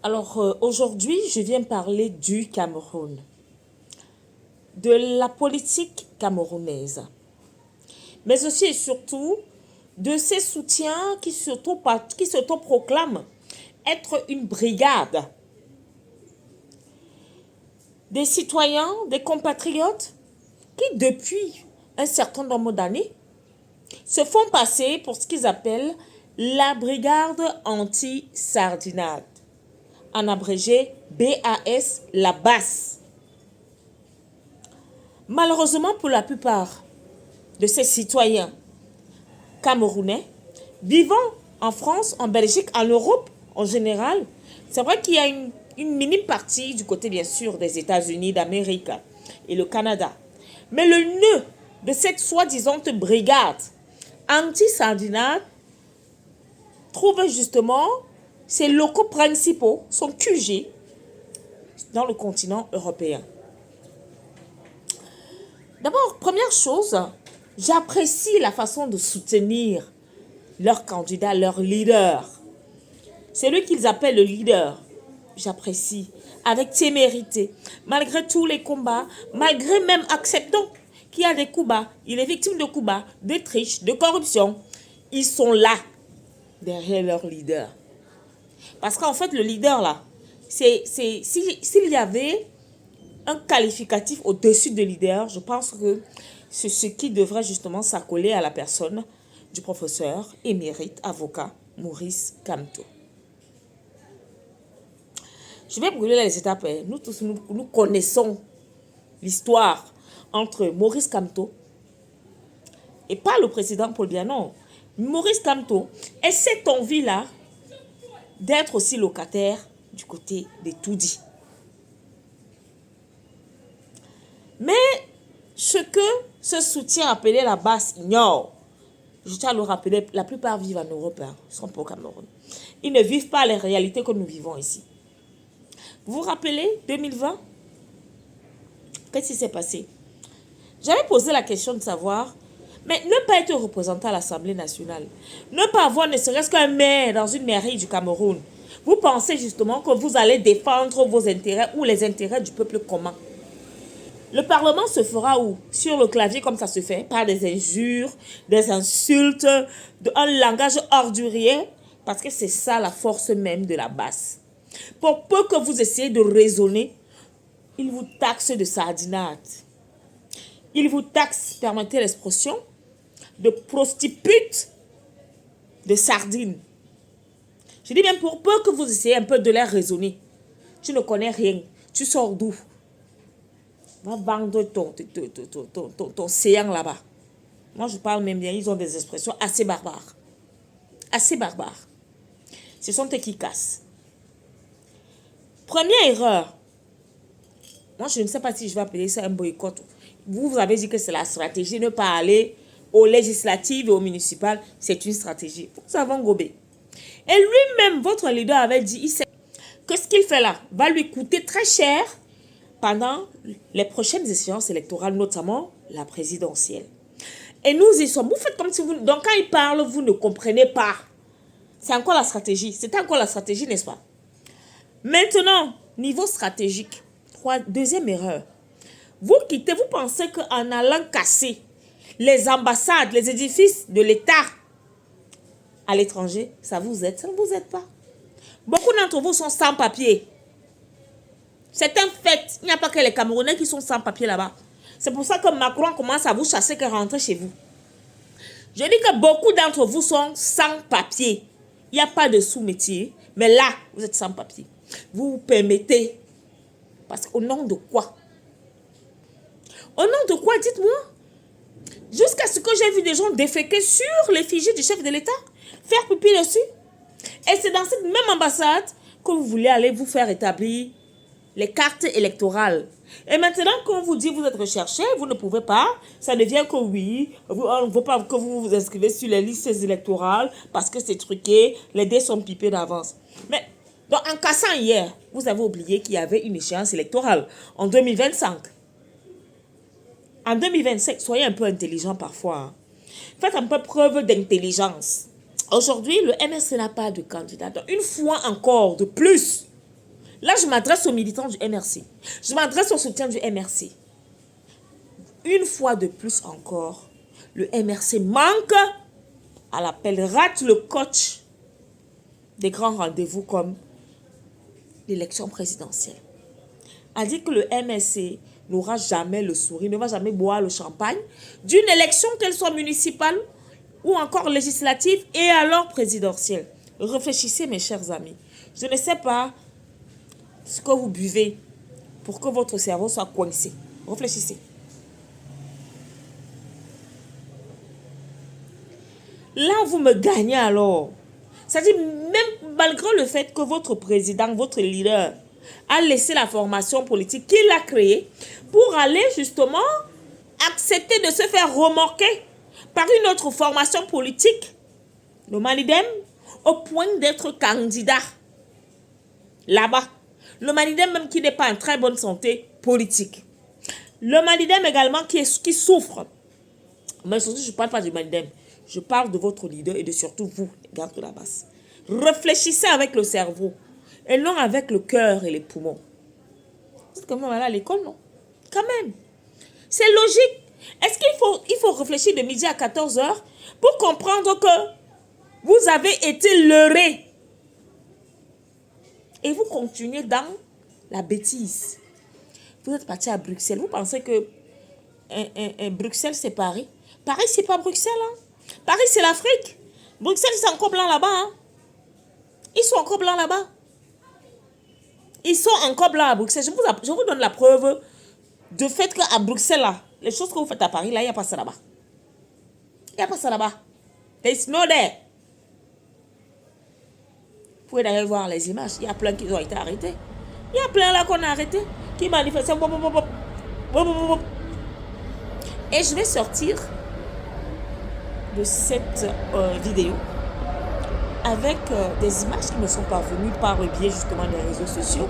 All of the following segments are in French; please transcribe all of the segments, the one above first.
Alors aujourd'hui, je viens parler du Cameroun, de la politique camerounaise, mais aussi et surtout de ses soutiens qui s'autoproclament être une brigade des citoyens, des compatriotes qui, depuis un certain nombre d'années, se font passer pour ce qu'ils appellent la brigade anti-sardinade, en abrégé BAS, la BAS. Malheureusement pour la plupart de ces citoyens camerounais, vivant en France, en Belgique, en Europe en général, c'est vrai qu'il y a une minime partie du côté bien sûr des États-Unis d'Amérique et le Canada. Mais le nœud de cette soi-disant brigade anti-sardinade trouve justement ses locaux principaux, son QG, dans le continent européen. D'abord, première chose, j'apprécie la façon de soutenir leur candidat, leur leader. C'est lui qu'ils appellent le leader. J'apprécie avec témérité, malgré tous les combats, malgré même acceptant qu'il y a des coups bas, il est victime de coups bas, de triche, de corruption. Ils sont là, derrière leur leader. Parce qu'en fait, le leader là, s'il y avait un qualificatif au-dessus de leader, je pense que c'est ce qui devrait justement s'accoler à la personne du professeur émérite avocat Maurice Kamto. Je vais brûler les étapes. Nous tous, nous connaissons l'histoire entre Maurice Kamto et pas le président Paul Biya, non. Maurice Kamto et cette envie-là d'être aussi locataire du côté des Toudi. Mais ce que ce soutien appelé la base ignore, je tiens à le rappeler, la plupart vivent en Europe, ils ne sont pas au Cameroun. Ils ne vivent pas les réalités que nous vivons ici. Vous vous rappelez, 2020, qu'est-ce qui s'est passé? J'avais posé la question de savoir, mais ne pas être représenté à l'Assemblée nationale, ne pas avoir ne serait-ce qu'un maire dans une mairie du Cameroun, vous pensez justement que vous allez défendre vos intérêts ou les intérêts du peuple commun? Le Parlement se fera où? Sur le clavier comme ça se fait, par des injures, des insultes, un langage ordurier, parce que c'est ça la force même de la base. Pour peu que vous essayez de raisonner, il vous taxe de sardinade. Il vous taxe, permettez l'expression, de prostitute de sardines. Je dis bien pour peu que vous essayez un peu de les raisonner. Tu ne connais rien. Tu sors d'où? Va vendre ton séant là-bas. Moi, je parle même bien. Ils ont des expressions assez barbares. Assez barbares. Ce sont eux qui cassent. Première erreur. Moi, je ne sais pas si je vais appeler ça un boycott. Vous avez dit que c'est la stratégie, ne pas aller aux législatives et aux municipales. C'est une stratégie. Vous avez gobé. Et lui-même, votre leader avait dit, il sait que ce qu'il fait là va lui coûter très cher pendant les prochaines échéances électorales, notamment la présidentielle. Et nous y sommes. Vous faites comme si vous... Donc quand il parle, vous ne comprenez pas. C'est encore la stratégie. C'est encore la stratégie, n'est-ce pas? Maintenant, niveau stratégique, deuxième erreur. Vous quittez, vous pensez qu'en allant casser les ambassades, les édifices de l'État à l'étranger, ça vous aide? Ça ne vous aide pas. Beaucoup d'entre vous sont sans papier. C'est un fait. Il n'y a pas que les Camerounais qui sont sans papier là-bas. C'est pour ça que Macron commence à vous chasser que rentrer chez vous. Je dis que beaucoup d'entre vous sont sans papier. Il n'y a pas de sous-métier. Mais là, vous êtes sans papier. Vous vous permettez. Parce qu'au nom de quoi? Au nom de quoi, dites-moi? Jusqu'à ce que j'ai vu des gens déféquer sur l'effigie du chef de l'État. Faire pipi dessus. Et c'est dans cette même ambassade que vous voulez aller vous faire établir les cartes électorales. Et maintenant, quand on vous dit que vous êtes recherché, vous ne pouvez pas, ça devient que oui, on ne veut pas que vous vous inscrivez sur les listes électorales parce que c'est truqué, les dés sont pipés d'avance. Mais donc, en cassant hier, vous avez oublié qu'il y avait une échéance électorale en 2025. En 2025, soyez un peu intelligent parfois. Hein. Faites un peu preuve d'intelligence. Aujourd'hui, le MSC n'a pas de candidat. Donc, une fois encore de plus, Là, je m'adresse aux militants du MRC. Je m'adresse au soutien du MRC. Une fois de plus encore, le MRC manque à l'appel, rate le coach des grands rendez-vous comme l'élection présidentielle. A dit que le MRC n'aura jamais le sourire, ne va jamais boire le champagne d'une élection, qu'elle soit municipale ou encore législative et alors présidentielle. Réfléchissez, mes chers amis. Je ne sais pas ce que vous buvez pour que votre cerveau soit coincé. Réfléchissez. Là, vous me gagnez alors. C'est-à-dire, même malgré le fait que votre président, votre leader, a laissé la formation politique qu'il a créée pour aller justement accepter de se faire remorquer par une autre formation politique, le Manidem, au point d'être candidat là-bas. Le Manidem même qui n'est pas en très bonne santé politique. Le Manidem également qui souffre. Mais surtout, je ne parle pas du Manidem. Je parle de votre leader et de surtout vous, les gardes de la base. Réfléchissez avec le cerveau et non avec le cœur et les poumons. Vous êtes quand même allé à l'école, non? Quand même. C'est logique. Est-ce qu'il faut réfléchir de midi à 14 h pour comprendre que vous avez été leurré et vous continuez dans la bêtise? Vous êtes parti à Bruxelles. Vous pensez que Bruxelles, c'est Paris? Paris, c'est pas Bruxelles, hein? Paris, c'est l'Afrique. Bruxelles, ils sont encore blancs là-bas. Hein? Ils sont encore blancs là-bas. Ils sont encore blancs à Bruxelles. Je vous donne la preuve du fait qu'à Bruxelles, là, les choses que vous faites à Paris, là, il n'y a pas ça là-bas. Il n'y a pas ça là-bas. There's no there. Vous pouvez d'ailleurs voir les images. Il y a plein qui ont été arrêtés. Il y a plein là qu'on a arrêtés. Qui manifestaient. Et je vais sortir de cette vidéo avec des images qui me sont parvenues par le biais justement des réseaux sociaux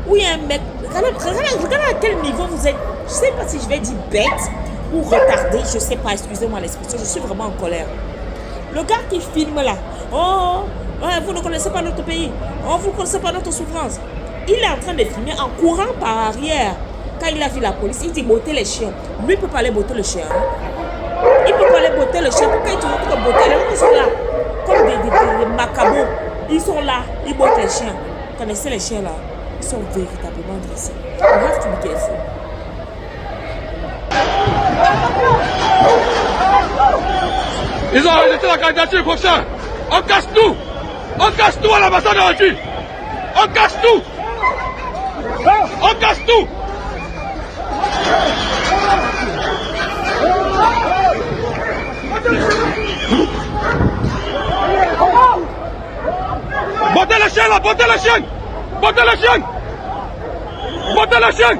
où il y a un mec, regardez à quel niveau vous êtes. Je ne sais pas si je vais dire bête ou retardé, je ne sais pas, excusez-moi l'expression, je suis vraiment en colère. Le gars qui filme là, oh, vous ne connaissez pas notre pays, oh, vous ne connaissez pas notre souffrance. Il est en train de filmer en courant par arrière. Quand il a vu la police, il dit botter les chiens. Lui, il ne peut pas aller botter le chien. Il ne peut pas aller botter le chien. Pourquoi il te montre que botter les chiens? Ils sont là, comme des macabots. Ils sont là, ils bottent les chiens. Vous connaissez les chiens là? Ils sont véritablement dressés. You have to be careful. Ils ont rejeté la candidature prochaine. On casse tout. On casse tout à l'ambassade de Haïti. On casse tout. On casse tout. Bottez le chien là, bottez le chien. Bottez le chien. Bottez le chien.